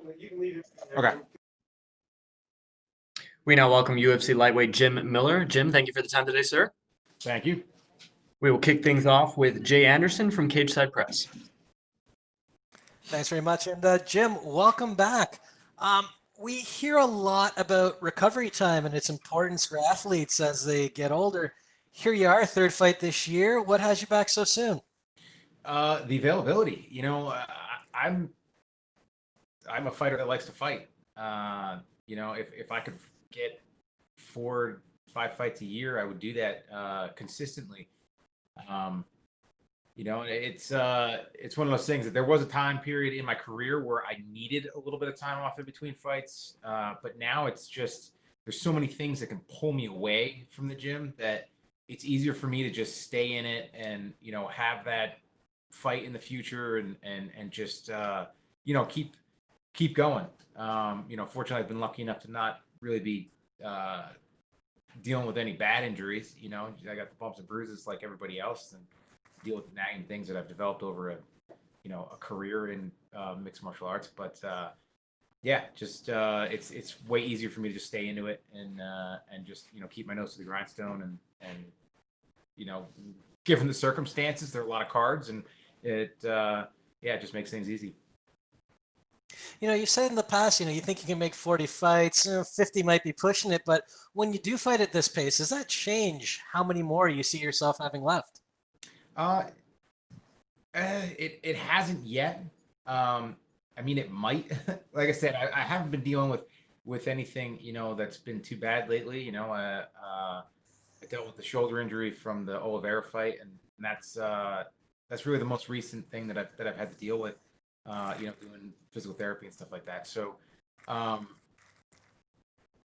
Okay. We now welcome UFC lightweight Jim Miller. Jim, thank you for the time today, sir. Thank you. We will kick things off with Jay Anderson from Cageside Press. Thanks very much. And Jim, welcome back. We hear a lot about recovery time and its importance for athletes as they get older. Here you are, third fight this year. What has you back so soon? The availability. I'm a fighter that likes to fight. If I could get 4-5 fights a year, I would do that consistently. It's one of those things that there was a time period in my career where I needed a little bit of time off in between fights, but now it's just there's so many things that can pull me away from the gym that it's easier for me to just stay in it and have that fight in the future and just keep going. Fortunately, I've been lucky enough to not really be dealing with any bad injuries. I got the bumps and bruises like everybody else, and deal with the nagging things that I've developed over a career in mixed martial arts. But it's way easier for me to just stay into it and just keep my nose to the grindstone and given the circumstances, there are a lot of cards, and it just makes things easy. You've said in the past, you think you can make 40 fights, 50 might be pushing it, but when you do fight at this pace, does that change how many more you see yourself having left? It hasn't yet. It might. Like I said, I haven't been dealing with anything that's been too bad lately. I dealt with the shoulder injury from the Oliveira fight, and that's really the most recent thing that I've had to deal with. Doing physical therapy and stuff like that. So,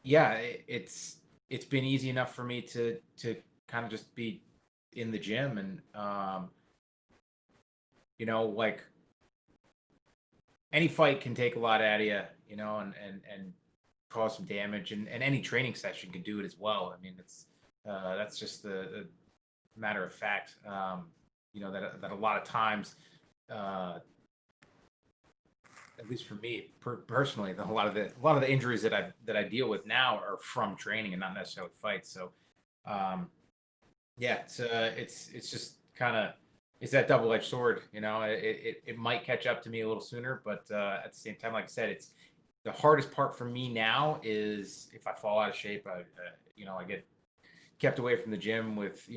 it's been easy enough for me to kind of just be in the gym and like any fight can take a lot out of you, and cause some damage, and any training session can do it as well. That's just the matter of fact. That a lot of times, at least for me personally, a lot of the injuries that I deal with now are from training and not necessarily fights. So, it's just kind of it's that double-edged sword. It might catch up to me a little sooner, but at the same time, like I said, it's the hardest part for me now is if I fall out of shape, I get kept away from the gym with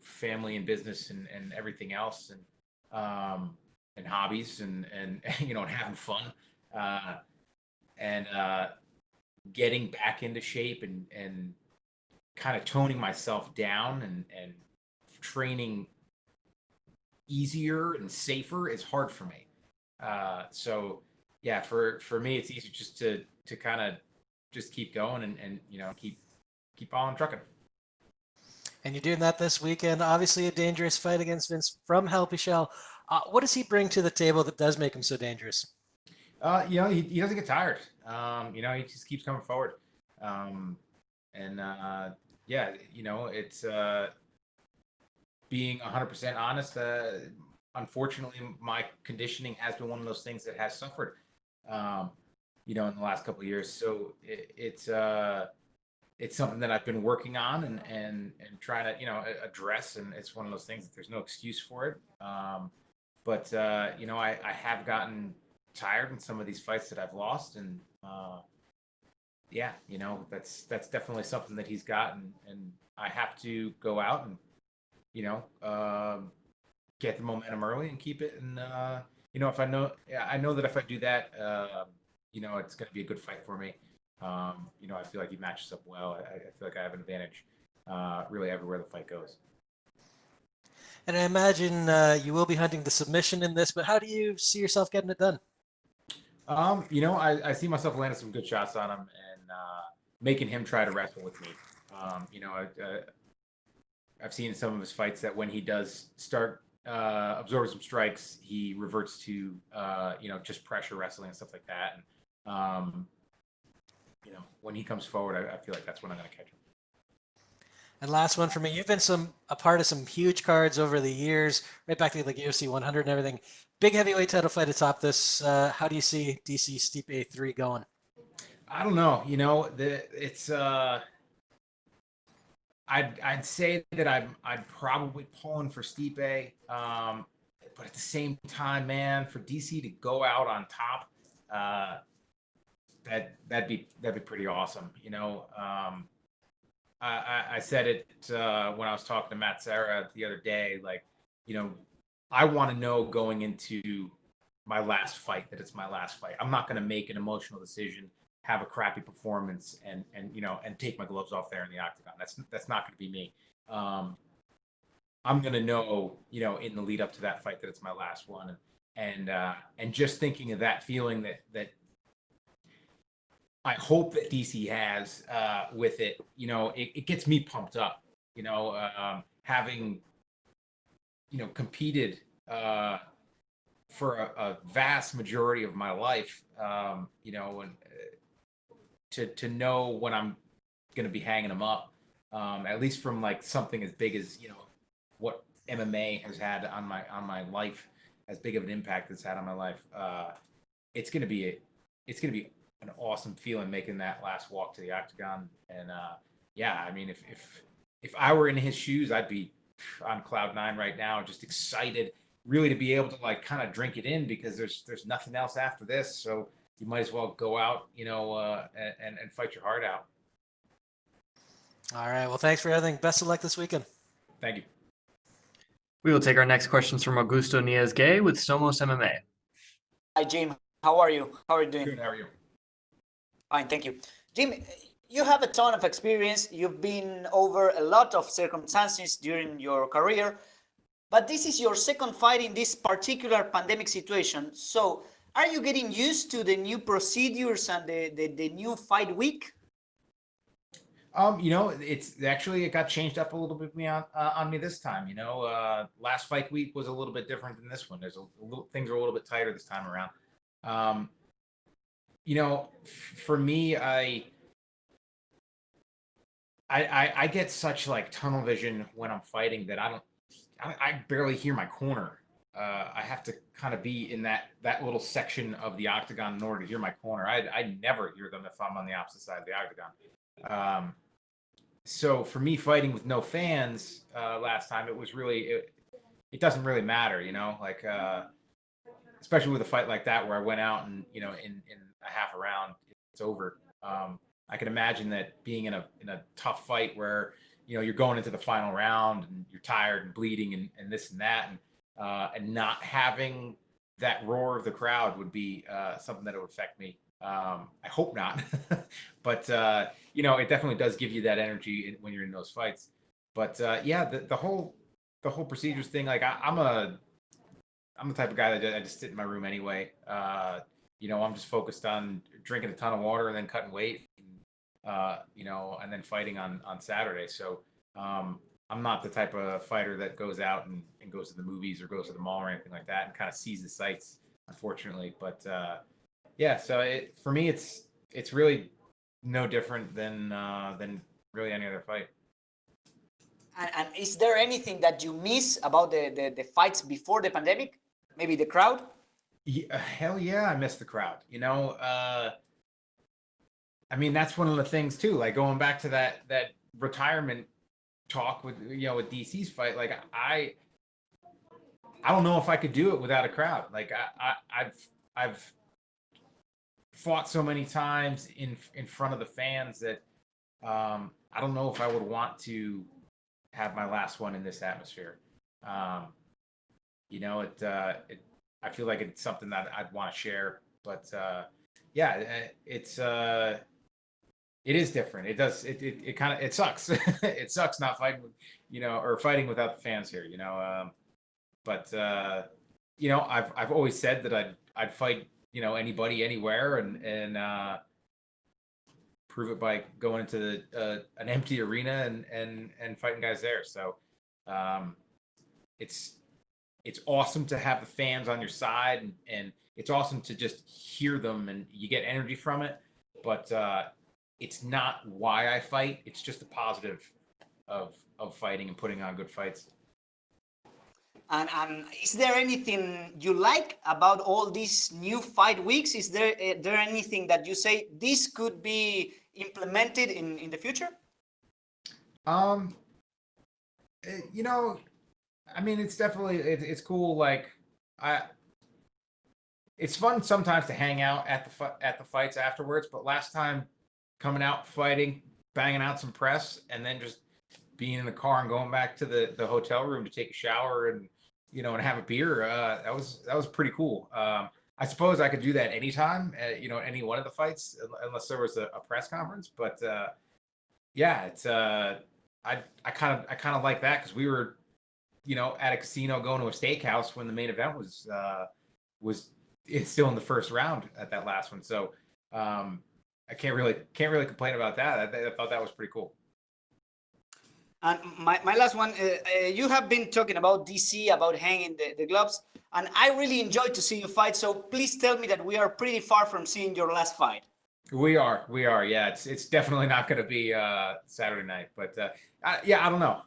family and business and everything else, and hobbies and having fun, and getting back into shape and kind of toning myself down and training easier and safer is hard for me. So yeah, for me, it's easy just to kind of just keep going and keep on trucking. And you're doing that this weekend. Obviously, a dangerous fight against Vinc from Pichel. What does he bring to the table that does make him so dangerous? He doesn't get tired. He just keeps coming forward. It's being 100% honest. Unfortunately, my conditioning has been one of those things that has suffered, in the last couple of years. So it's something that I've been working on and trying to, address. And it's one of those things that there's no excuse for it. But I have gotten tired in some of these fights that I've lost, and that's definitely something that he's got, and I have to go out and get the momentum early and keep it. And if I know that if I do that, it's going to be a good fight for me. I feel like he matches up well. I feel like I have an advantage really everywhere the fight goes. And I imagine you will be hunting the submission in this, but how do you see yourself getting it done? I see myself landing some good shots on him and making him try to wrestle with me. I've seen in some of his fights that when he does start absorbing some strikes, he reverts to just pressure wrestling and stuff like that. And when he comes forward, I feel like that's when I'm going to catch him. And last one for me. You've been a part of some huge cards over the years, right back to like UFC 100 and everything. Big heavyweight title fight atop this. How do you see DC Stipe 3 going? I don't know. It's I'd say that I'd probably pulling for Stipe, but at the same time, man, for DC to go out on top, uh, that'd be pretty awesome. I said it when I was talking to Matt Serra the other day. Like, you know, I want to know going into my last fight that it's my last fight. I'm not going to make an emotional decision, have a crappy performance, and take my gloves off there in the octagon. That's not going to be me. Um, I'm going to know, in the lead up to that fight that it's my last one, and just thinking of that feeling that I hope that DC has with it. It gets me pumped up. Having competed for a vast majority of my life, and to know when I'm going to be hanging them up, at least from like something as big as what MMA has had on my life, as big of an impact it's had on my life. It's gonna be an awesome feeling making that last walk to the octagon. And yeah, I mean, if I were in his shoes, I'd be on cloud nine right now, just excited, really, to be able to like kind of drink it in, because there's nothing else after this. So you might as well go out, and fight your heart out. All right. Well, thanks for everything. Best of luck this weekend. Thank you. We will take our next questions from Augusto Niez-Gay with Somos MMA. Hi, Jim. How are you? How are you doing? Good. How are you? Fine, thank you. Jim, you have a ton of experience. You've been over a lot of circumstances during your career, but this is your second fight in this particular pandemic situation. So, are you getting used to the new procedures and the new fight week? It's actually, it got changed up a little bit on me this time. Last fight week was a little bit different than this one. There's a little things are a little bit tighter this time around. Um, for me, I get such like tunnel vision when I'm fighting that I barely hear my corner. I have to kind of be in that little section of the octagon in order to hear my corner. I never hear them if I'm on the opposite side of the octagon. So for me, fighting with no fans last time, it was really it doesn't really matter, like especially with a fight like that where I went out and in a half a round it's over. I can imagine that being in a tough fight where you're going into the final round and you're tired and bleeding and this and that, and not having that roar of the crowd would be something that would affect me. I hope not, but it definitely does give you that energy when you're in those fights. But yeah, the whole procedures thing, like I'm the type of guy that I just sit in my room anyway. I'm just focused on drinking a ton of water and then cutting weight, and then fighting on Saturday. So I'm not the type of fighter that goes out and goes to the movies or goes to the mall or anything like that and kind of sees the sights, unfortunately. But yeah, so for me, it's really no different than really any other fight. And is there anything that you miss about the fights before the pandemic? Maybe the crowd? Yeah, hell yeah, I miss the crowd. I mean, that's one of the things too. Like going back to that retirement talk with with DC's fight. Like I don't know if I could do it without a crowd. Like I've fought so many times in front of the fans that I don't know if I would want to have my last one in this atmosphere. I feel like it's something that I'd want to share, but yeah, it is different. It does. It kind of it sucks. It sucks not fighting with, or fighting without the fans here. But I've always said that I'd fight anybody anywhere and prove it by going into an empty arena and fighting guys there. So it's awesome to have the fans on your side, and it's awesome to just hear them and you get energy from it. But it's not why I fight. It's just a positive of fighting and putting on good fights. And is there anything you like about all these new fight weeks? Is there anything that you say this could be implemented in the future? You know, I mean, it's definitely it's cool. Like it's fun sometimes to hang out at the fights afterwards. But last time, coming out fighting, banging out some press, and then just being in the car and going back to the hotel room to take a shower and and have a beer. That was pretty cool. I suppose I could do that anytime, any one of the fights, unless there was a press conference. But yeah, it's I kind of like that because we were at a casino going to a steakhouse when the main event was it's still in the first round at that last one. So I can't really complain about that. I thought that was pretty cool. And my last one, you have been talking about DC, about hanging the gloves, and I really enjoyed to see you fight. So please tell me that we are pretty far from seeing your last fight. We are. Yeah, it's definitely not going to be Saturday night, but yeah, I don't know.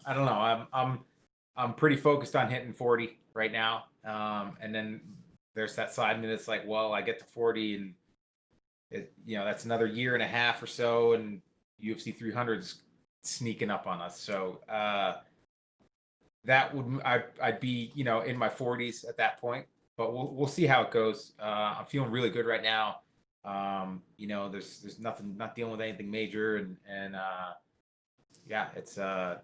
I'm pretty focused on hitting 40 right now, and then there's that side of me that's like, well, I get to 40, and that's another year and a half or so, and UFC 300's sneaking up on us. So that would I'd be in my 40s at that point, but we'll see how it goes. I'm feeling really good right now. There's nothing, not dealing with anything major, and yeah, it's I'm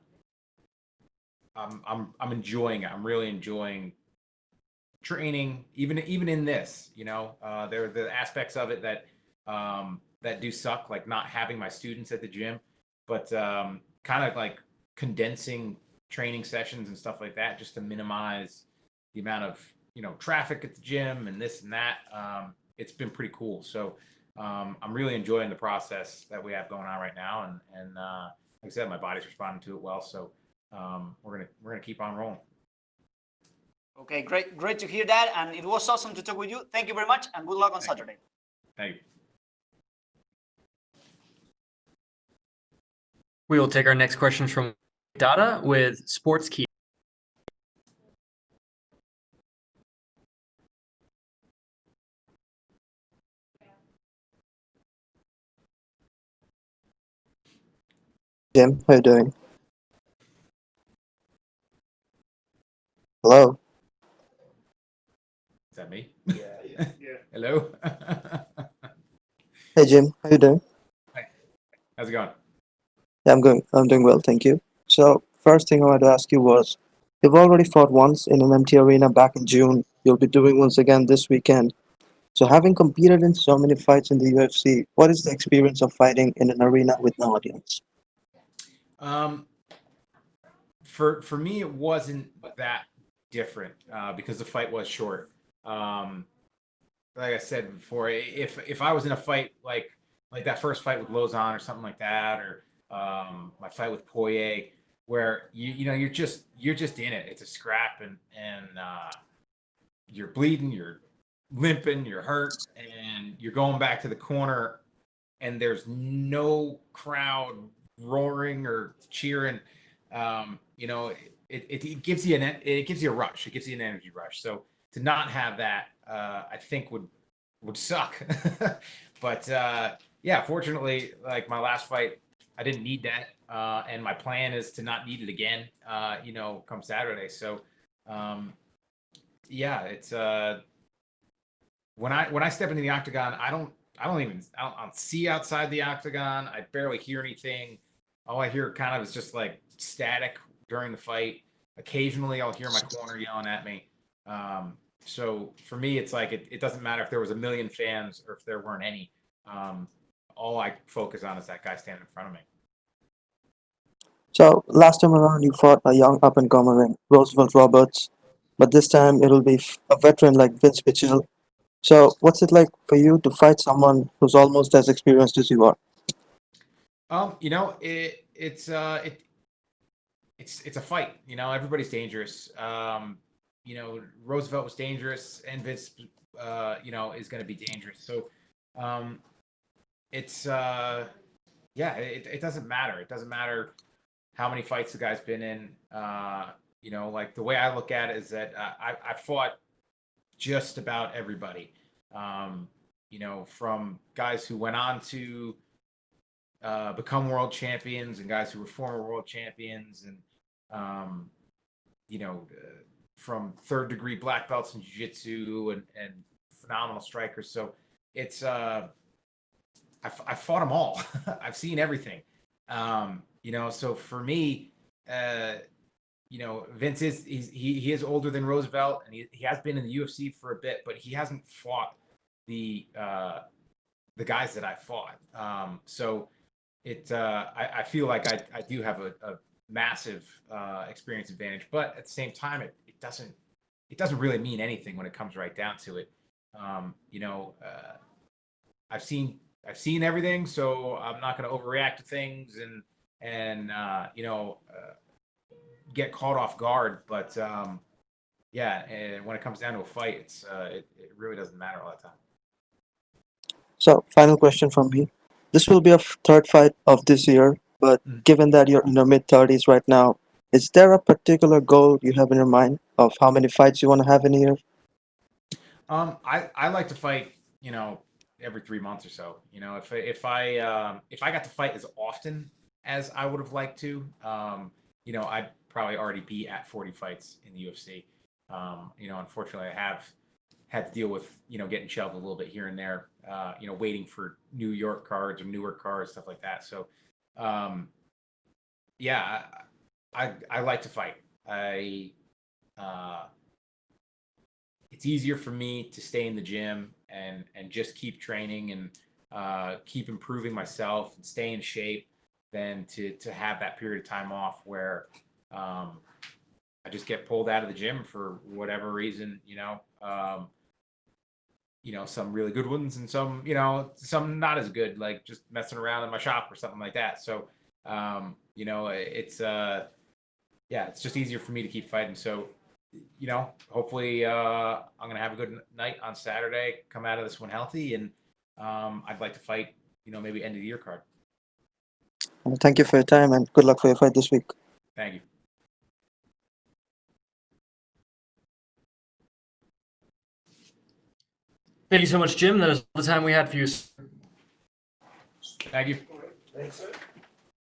enjoying it. I'm really enjoying training, even in this. There are the aspects of it that that do suck, like not having my students at the gym, but kind of like condensing training sessions and stuff like that just to minimize the amount of traffic at the gym and this and that. It's been pretty cool. So I'm really enjoying the process that we have going on right now, and like I said, my body's responding to it well. So we're gonna keep on rolling. Okay, great to hear that, and it was awesome to talk with you. Thank you very much, and good luck on Saturday. Thank you. We will take our next questions from Data with Sports Key. Jim, how you doing? Hello. Is that me? Yeah. Hello. Hey Jim, how you doing? Hi. How's it going? Yeah, I'm doing well, thank you. So first thing I wanted to ask you was, you've already fought once in an empty arena back in June. You'll be doing once again this weekend. So having competed in so many fights in the UFC, what is the experience of fighting in an arena with no audience? For me, it wasn't that different because the fight was short. Like I said before, if I was in a fight like that first fight with Lozon or something like that, or my fight with Poirier, where you're just in it. It's a scrap, and you're bleeding, you're limping, you're hurt, and you're going back to the corner, and there's no crowd roaring or cheering. It gives you it gives you a rush. It gives you an energy rush. So to not have that, I think would suck. But yeah, fortunately, like my last fight, I didn't need that, and my plan is to not need it again. Come Saturday. So yeah, it's when I step into the octagon, I don't see outside the octagon. I barely hear anything. All I hear kind of is just like static during the fight. Occasionally, I'll hear my corner yelling at me. So for me, it's like it doesn't matter if there was a million fans or if there weren't any. All I focus on is that guy standing in front of me. So last time around you fought a young up and comer in Roosevelt Roberts, but this time it'll be a veteran like Vinc Pichel. So what's it like for you to fight someone who's almost as experienced as you are? It's a fight. Everybody's dangerous. Roosevelt was dangerous, and Vince, is going to be dangerous. So, it's yeah, it doesn't matter. It doesn't matter how many fights the guy's been in. You know, like the way I look at it is that I fought just about everybody. You know, from guys who went on to become world champions and guys who were former world champions, and you know, from third degree black belts in jiu-jitsu and phenomenal strikers. So it's I fought them all. I've seen everything. You know, so for me, you know, Vince he is older than Roosevelt, and he has been in the UFC for a bit, but he hasn't fought the guys that I fought. So I feel like I do have a massive experience advantage, but at the same time, it doesn't really mean anything when it comes right down to it. You know, I've seen everything, so I'm not going to overreact to things and you know, get caught off guard. But yeah, and when it comes down to a fight, it really doesn't matter a lot of time. So, final question from me. This will be a third fight of this year, but given that you're in your mid-30s right now, is there a particular goal you have in your mind of how many fights you want to have in a year? I like to fight, you know, every 3 months or so. You know, if I got to fight as often as I would have liked to, you know, I'd probably already be at 40 fights in the UFC. You know, unfortunately, I have had to deal with, you know, getting shelved a little bit here and there. You know, waiting for New York cards or Newark cards, stuff like that. So, yeah, I like to fight. It's easier for me to stay in the gym and just keep training and keep improving myself and stay in shape than to have that period of time off where I just get pulled out of the gym for whatever reason. You know, some really good ones and some, you know, some not as good, like just messing around in my shop or something like that. So, you know, yeah, it's just easier for me to keep fighting. So, you know, hopefully I'm going to have a good night on Saturday, come out of this one healthy, and I'd like to fight, you know, maybe end of the year card. Thank you for your time and good luck for your fight this week. Thank you. Thank you so much, Jim. That is all the time we had for you. Thank you. Thanks, sir.